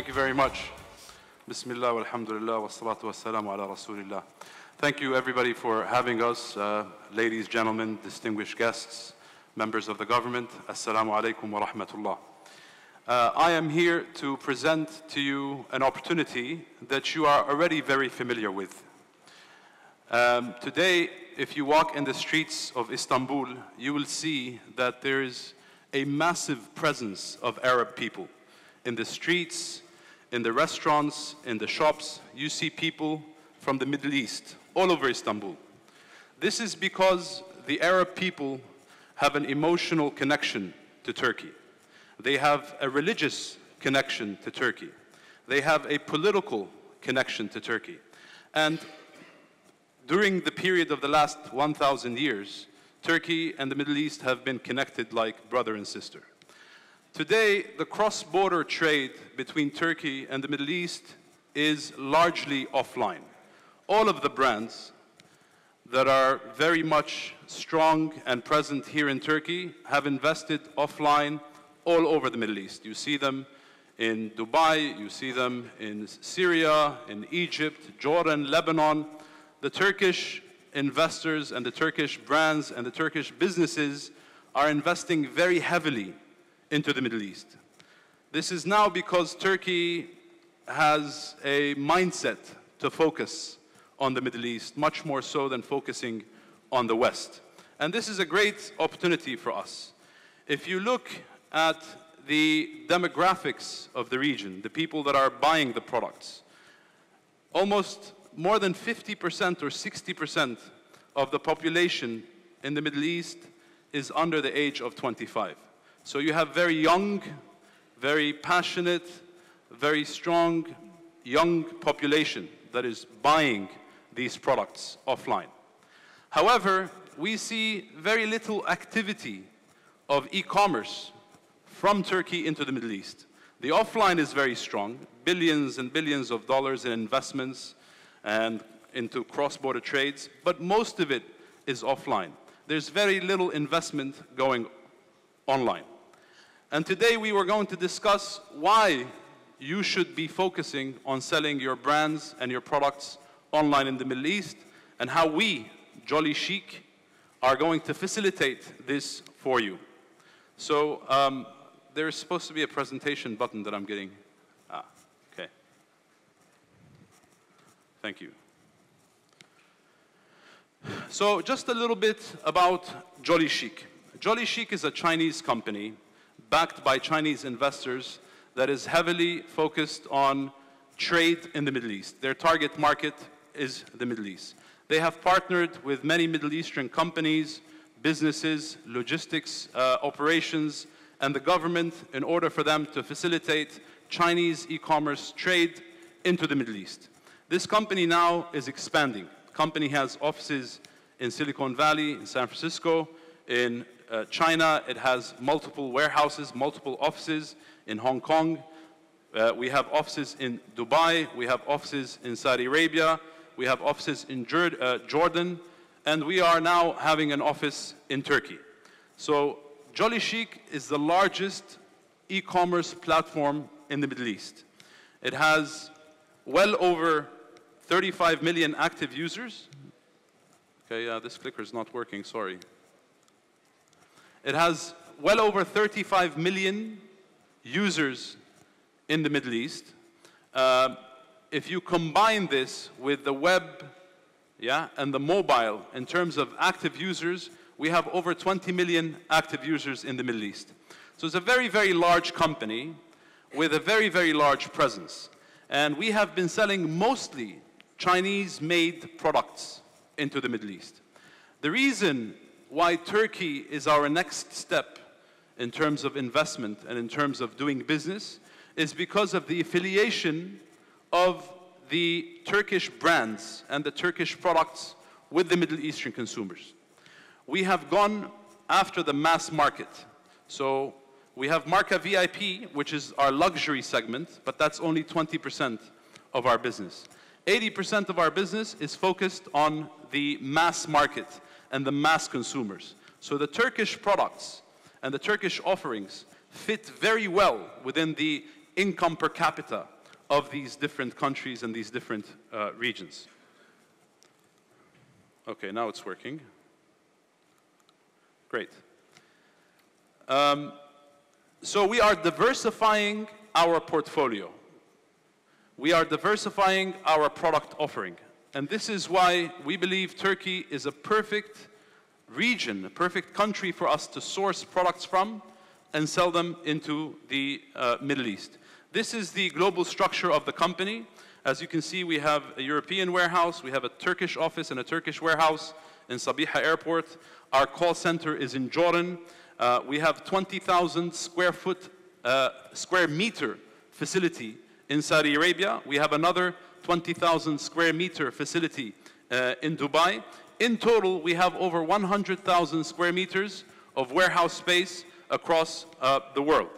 Thank you very much. Bismillah walhamdulillah wa salatu wa salamu ala rasulillah. Thank you everybody for having us, ladies, gentlemen, distinguished guests, members of the government. Assalamu alaikum wa rahmatullah. I am here to present to you an opportunity that you are already very familiar with. Today, if you walk in the streets of Istanbul, you will see that there is a massive presence of Arab people. In the streets, in the restaurants, in the shops, you see people from the Middle East, all over Istanbul. This is because the Arab people have an emotional connection to Turkey. They have a religious connection to Turkey. They have a political connection to Turkey. And during the period of the last 1,000 years, Turkey and the Middle East have been connected like brother and sister. Today, the cross-border trade between Turkey and the Middle East is largely offline. All of the brands that are very much strong and present here in Turkey have invested offline all over the Middle East. You see them in Dubai, you see them in Syria, in Egypt, Jordan, Lebanon. The Turkish investors and the Turkish brands and the Turkish businesses are investing very heavily into the Middle East. This is now because Turkey has a mindset to focus on the Middle East, much more so than focusing on the West. And this is a great opportunity for us. If you look at the demographics of the region, the people that are buying the products, almost more than 50% or 60% of the population in the Middle East is under the age of 25. So you have very young, very passionate, very strong, young population that is buying these products offline. However, we see very little activity of e-commerce from Turkey into the Middle East. The offline is very strong, billions and billions of dollars in investments and into cross-border trades, but most of it is offline. There's very little investment going online. And today we were going to discuss why you should be focusing on selling your brands and your products online in the Middle East, and how we, JollyChic, are going to facilitate this for you. So there's supposed to be a presentation button that I'm getting. Okay. Thank you. So just a little bit about JollyChic. JollyChic is a Chinese company backed by Chinese investors that is heavily focused on trade in the Middle East. Their target market is the Middle East. They have partnered with many Middle Eastern companies, businesses, logistics operations, and the government in order for them to facilitate Chinese e-commerce trade into the Middle East. This company now is expanding. The company has offices in Silicon Valley, in San Francisco, in China. It has multiple warehouses, multiple offices in Hong Kong. We have offices in Dubai. We have offices in Saudi Arabia. We have offices in Jordan. And we are now having an office in Turkey. So JollyChic is the largest e-commerce platform in the Middle East. It has well over 35 million active users. Okay, this clicker is not working, sorry. It has well over 35 million users in the Middle East. If you combine this with the web, and the mobile, in terms of active users, we have over 20 million active users in the Middle East. So it's a very, very large company with a very, very large presence. And we have been selling mostly Chinese-made products into the Middle East. The reason why Turkey is our next step in terms of investment and in terms of doing business is because of the affiliation of the Turkish brands and the Turkish products with the Middle Eastern consumers. We have gone after the mass market. So we have Marca VIP, which is our luxury segment, but that's only 20% of our business. 80% of our business is focused on the mass market and the mass consumers. So the Turkish products and the Turkish offerings fit very well within the income per capita of these different countries and these different regions. Okay, now it's working. Great. So we are diversifying our portfolio. We are diversifying our product offering. And this is why we believe Turkey is a perfect region, a perfect country for us to source products from and sell them into the Middle East. This is the global structure of the company. As you can see, we have a European warehouse, we have a Turkish office and a Turkish warehouse in Sabiha Airport. Our call center is in Jordan. We have 20,000 square meter facility in Saudi Arabia. We have another 20,000 square meter facility in Dubai. In total, we have over 100,000 square meters of warehouse space across the world.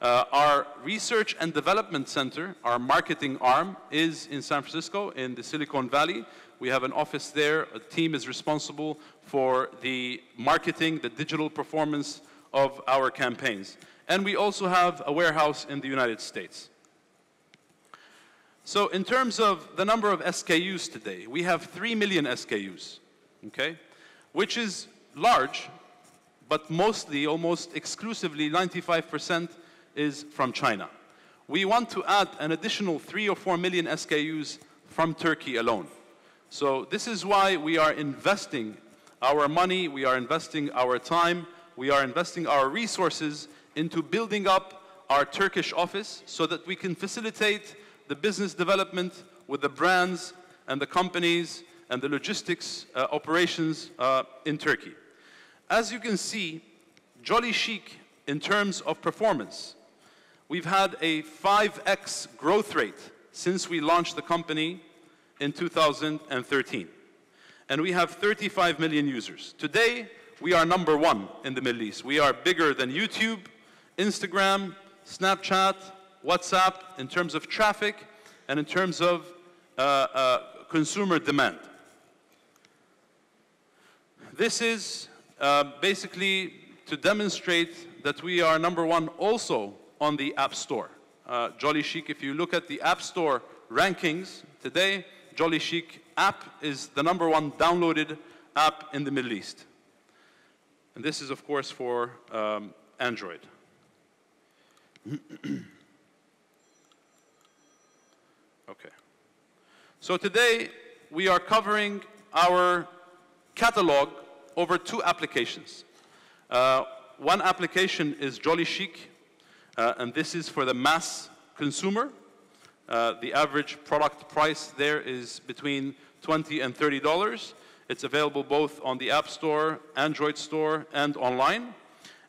Our research and development center, our marketing arm, is in San Francisco in the Silicon Valley. We have an office there. A team is responsible for the marketing, the digital performance of our campaigns. And we also have a warehouse in the United States. So in terms of the number of SKUs today, we have 3 million SKUs, okay? Which is large, but mostly, almost exclusively, 95% is from China. We want to add an additional 3 or 4 million SKUs from Turkey alone. So this is why we are investing our money, we are investing our time, we are investing our resources into building up our Turkish office so that we can facilitate the business development with the brands and the companies and the logistics operations in Turkey. As you can see, JollyChic, in terms of performance, we've had a 5x growth rate since we launched the company in 2013. And we have 35 million users. Today, we are #1 in the Middle East. We are bigger than YouTube, Instagram, Snapchat, WhatsApp, in terms of traffic and in terms of consumer demand. This is basically to demonstrate that we are #1 also on the App Store. JollyChic, if you look at the App Store rankings today, JollyChic app is the #1 downloaded app in the Middle East. And this is, of course, for Android. Okay. So today, we are covering our catalog over 2 applications. One application is JollyChic, and this is for the mass consumer. The average product price there is between $20 and $30. It's available both on the App Store, Android Store, and online.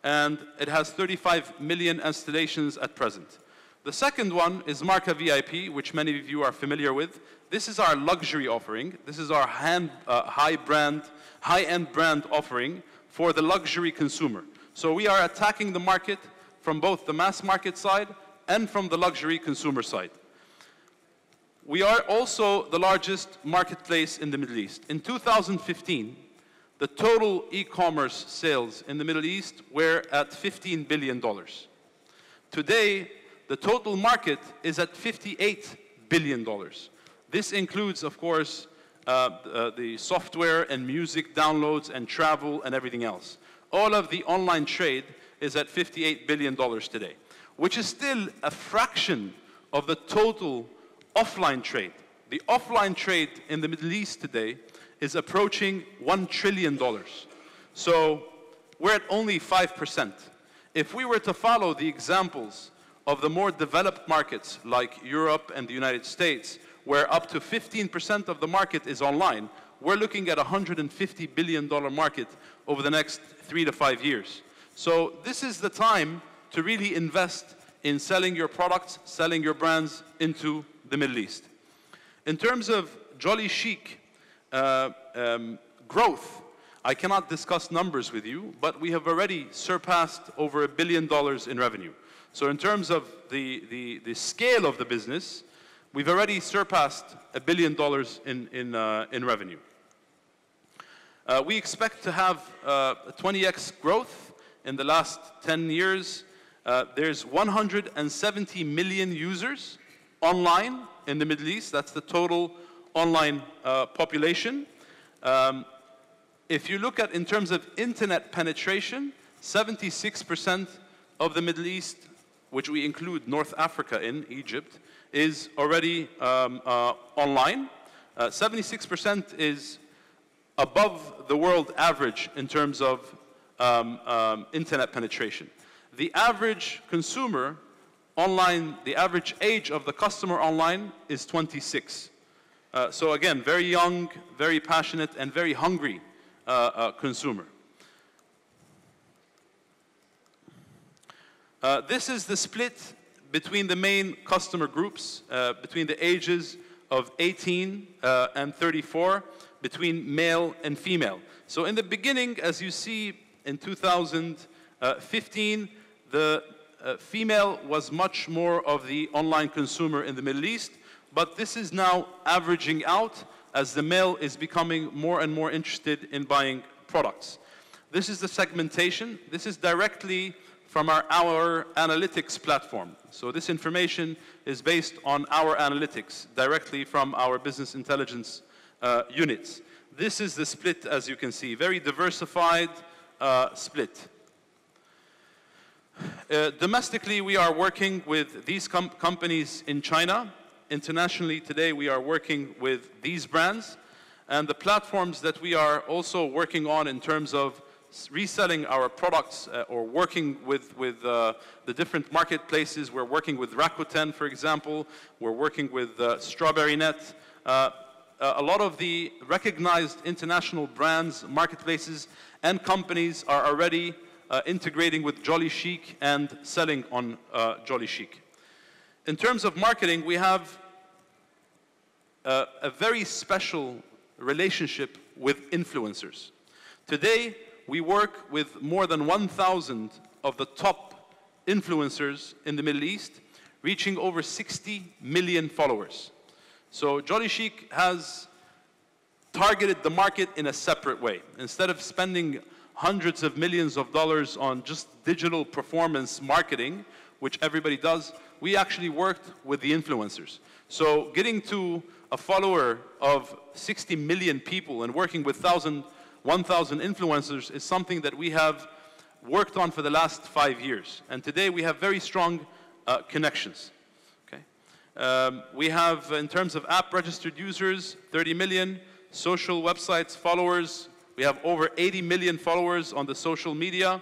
And it has 35 million installations at present. The second one is Marca VIP, which many of you are familiar with. This is our luxury offering. This is our high-end brand offering for the luxury consumer. So we are attacking the market from both the mass market side and from the luxury consumer side. We are also the largest marketplace in the Middle East. In 2015, the total e-commerce sales in the Middle East were at $15 billion. Today, the total market is at $58 billion. This includes, of course, the software and music downloads and travel and everything else. All of the online trade is at $58 billion today, which is still a fraction of the total offline trade. The offline trade in the Middle East today is approaching $1 trillion. So we're at only 5%. If we were to follow the examples of the more developed markets like Europe and the United States, where up to 15% of the market is online, we're looking at a $150 billion market over the next 3 to 5 years. So this is the time to really invest in selling your products, selling your brands into the Middle East. In terms of JollyChic growth, I cannot discuss numbers with you, but we have already surpassed over $1 billion in revenue. So in terms of the scale of the business, we've already surpassed $1 billion in revenue. We expect to have a 20x growth in the last 10 years. There's 170 million users online in the Middle East. That's the total online population. If you look at in terms of internet penetration, 76% of the Middle East, which we include North Africa in, Egypt, is already online. 76% is above the world average in terms of internet penetration. The average consumer online, the average age of the customer online is 26. So again, very young, very passionate, and very hungry consumer. This is the split between the main customer groups, between the ages of 18 and 34, between male and female. So in the beginning, as you see in 2015, the female was much more of the online consumer in the Middle East, but this is now averaging out as the male is becoming more and more interested in buying products. This is the segmentation. This is directly from our analytics platform. So this information is based on our analytics directly from our business intelligence units. This is the split, as you can see, very diversified split. Domestically, we are working with these companies in China. Internationally, today, we are working with these brands. And the platforms that we are also working on in terms of reselling our products or working with the different marketplaces. We're working with Rakuten, for example. We're working with Strawberry Net. A lot of the recognized international brands, marketplaces, and companies are already integrating with JollyChic and selling on JollyChic. In terms of marketing, we have a very special relationship with influencers. Today, we work with more than 1,000 of the top influencers in the Middle East, reaching over 60 million followers. So JollyChic has targeted the market in a separate way. Instead of spending hundreds of millions of dollars on just digital performance marketing, which everybody does, we actually worked with the influencers. So getting to a follower of 60 million people and working with 1,000 influencers is something that we have worked on for the last 5 years. And today we have very strong connections. Okay? We have, in terms of app registered users, 30 million, social websites followers, we have over 80 million followers on the social media.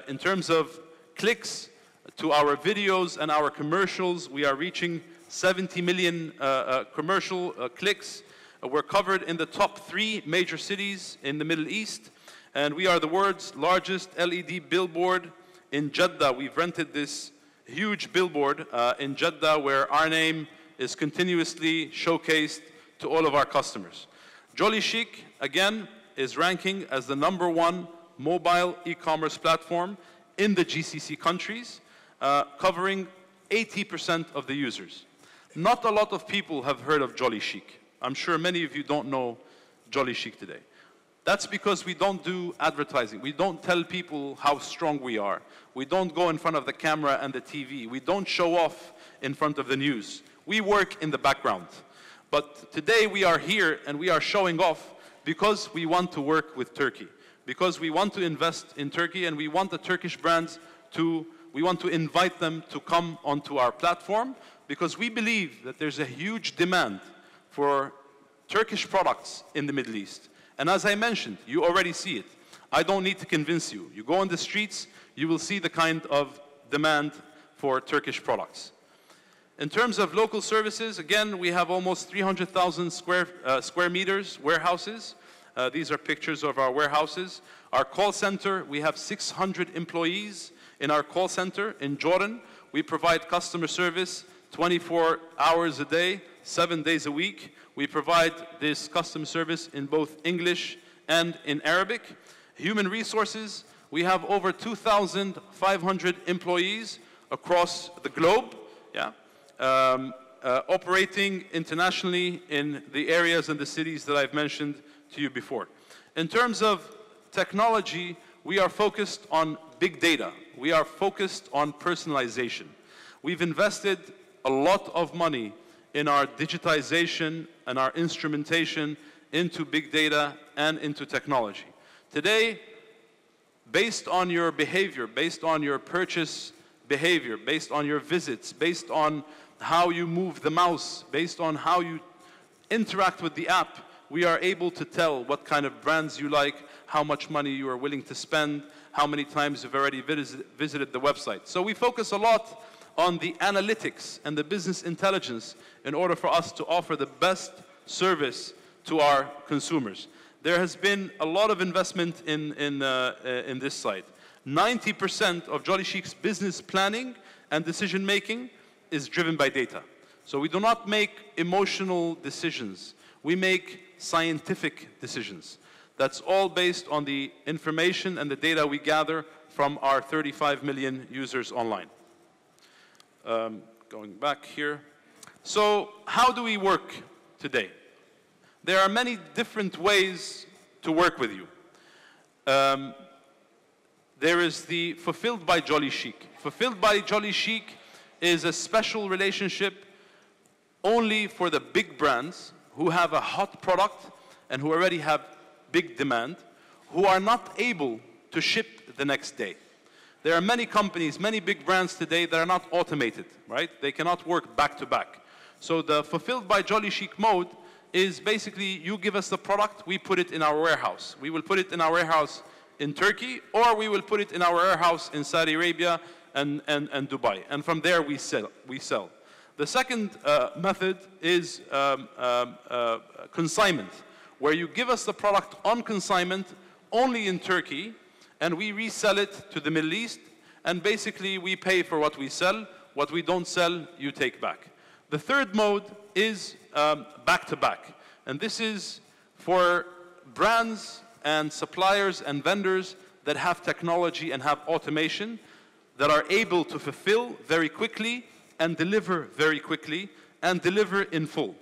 In terms of clicks to our videos and our commercials, we are reaching 70 million commercial clicks. We're covered in the top 3 major cities in the Middle East, and we are the world's largest LED billboard in Jeddah. We've rented this huge billboard in Jeddah where our name is continuously showcased to all of our customers. JollyChic, again, is ranking as the #1 mobile e-commerce platform in the GCC countries, covering 80% of the users. Not a lot of people have heard of JollyChic. I'm sure many of you don't know JollyChic today. That's because we don't do advertising. We don't tell people how strong we are. We don't go in front of the camera and the TV. We don't show off in front of the news. We work in the background. But today we are here and we are showing off because we want to work with Turkey, because we want to invest in Turkey and we want the Turkish brands we want to invite them to come onto our platform because we believe that there's a huge demand for Turkish products in the Middle East. And as I mentioned, you already see it. I don't need to convince you. You go on the streets, you will see the kind of demand for Turkish products. In terms of local services, again, we have almost 300,000 square meters, warehouses. These are pictures of our warehouses. Our call center, we have 600 employees in our call center in Jordan. We provide customer service 24 hours a day, 7 days a week. We provide this customer service in both English and in Arabic. Human resources, we have over 2,500 employees across the globe, operating internationally in the areas and the cities that I've mentioned to you before. In terms of technology, we are focused on big data. We are focused on personalization. We've invested a lot of money in our digitization and our instrumentation into big data and into technology. Today, based on your behavior, based on your purchase behavior, based on your visits, based on how you move the mouse, based on how you interact with the app, we are able to tell what kind of brands you like, how much money you are willing to spend, how many times you've already visited the website. So we focus a lot on the analytics and the business intelligence in order for us to offer the best service to our consumers. There has been a lot of investment in this site. 90% of JollyChic's business planning and decision making is driven by data. So we do not make emotional decisions. We make scientific decisions. That's all based on the information and the data we gather from our 35 million users online. Going back here. So how do we work today? There are many different ways to work with you. There is the Fulfilled by JollyChic. Fulfilled by JollyChic is a special relationship only for the big brands who have a hot product and who already have big demand, who are not able to ship the next day. There are many companies, many big brands today that are not automated, right? They cannot work back to back. So the Fulfilled by JollyChic mode is basically you give us the product, we put it in our warehouse. We will put it in our warehouse in Turkey, or we will put it in our warehouse in Saudi Arabia and Dubai. And from there we sell. The second method is consignment, where you give us the product on consignment only in Turkey, and we resell it to the Middle East, and basically we pay for what we sell. What we don't sell, you take back. The third mode is back-to-back, and this is for brands and suppliers and vendors that have technology and have automation that are able to fulfill very quickly and deliver very quickly and deliver in full.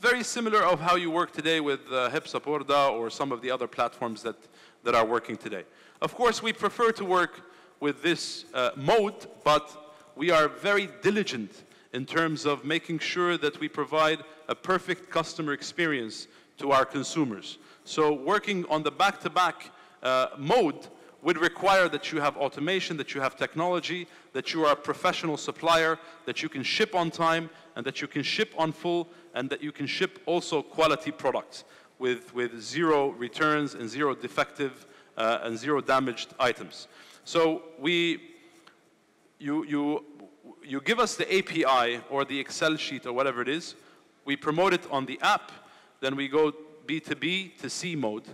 Very similar of how you work today with Hepsaporda or some of the other platforms that are working today. Of course, we prefer to work with this mode, but we are very diligent in terms of making sure that we provide a perfect customer experience to our consumers. So working on the back-to-back mode would require that you have automation, that you have technology, that you are a professional supplier, that you can ship on time, and that you can ship on full, and that you can ship also quality products with zero returns and zero defective and zero damaged items. So you give us the API or the Excel sheet or whatever it is, we promote it on the app, then we go B2B to C mode.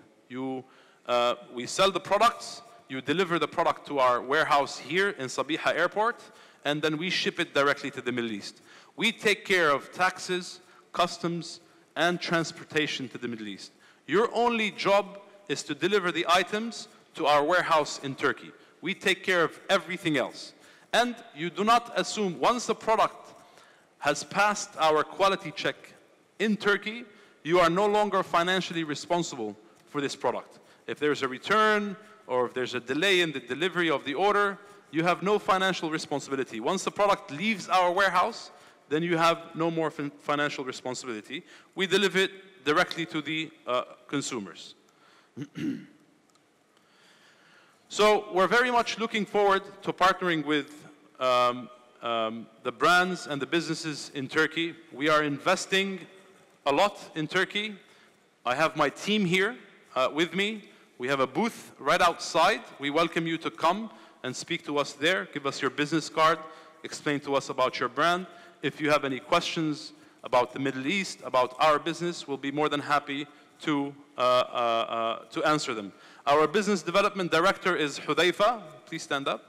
We sell the products, you deliver the product to our warehouse here in Sabiha Airport, and then we ship it directly to the Middle East. We take care of taxes, customs, and transportation to the Middle East. Your only job is to deliver the items to our warehouse in Turkey. We take care of everything else. And you do not assume, once the product has passed our quality check in Turkey, you are no longer financially responsible for this product. If there's a return or if there's a delay in the delivery of the order, you have no financial responsibility. Once the product leaves our warehouse, then you have no more financial responsibility. We deliver it directly to the consumers. So we're very much looking forward to partnering with the brands and the businesses in Turkey. We are investing a lot in Turkey. I have my team here with me. We have a booth right outside. We welcome you to come and speak to us there. Give us your business card. Explain to us about your brand. If you have any questions about the Middle East, about our business, we'll be more than happy to answer them. Our business development director is Hudayfa. Please stand up.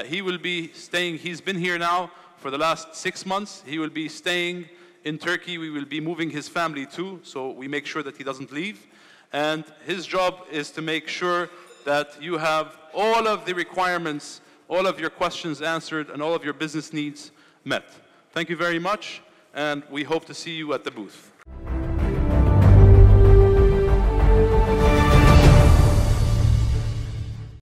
He will be staying. He's been here now for the last 6 months. He will be staying in Turkey. We will be moving his family too, so we make sure that he doesn't leave. And his job is to make sure that you have all of the requirements, all of your questions answered, and all of your business needs met. Thank you very much, and we hope to see you at the booth.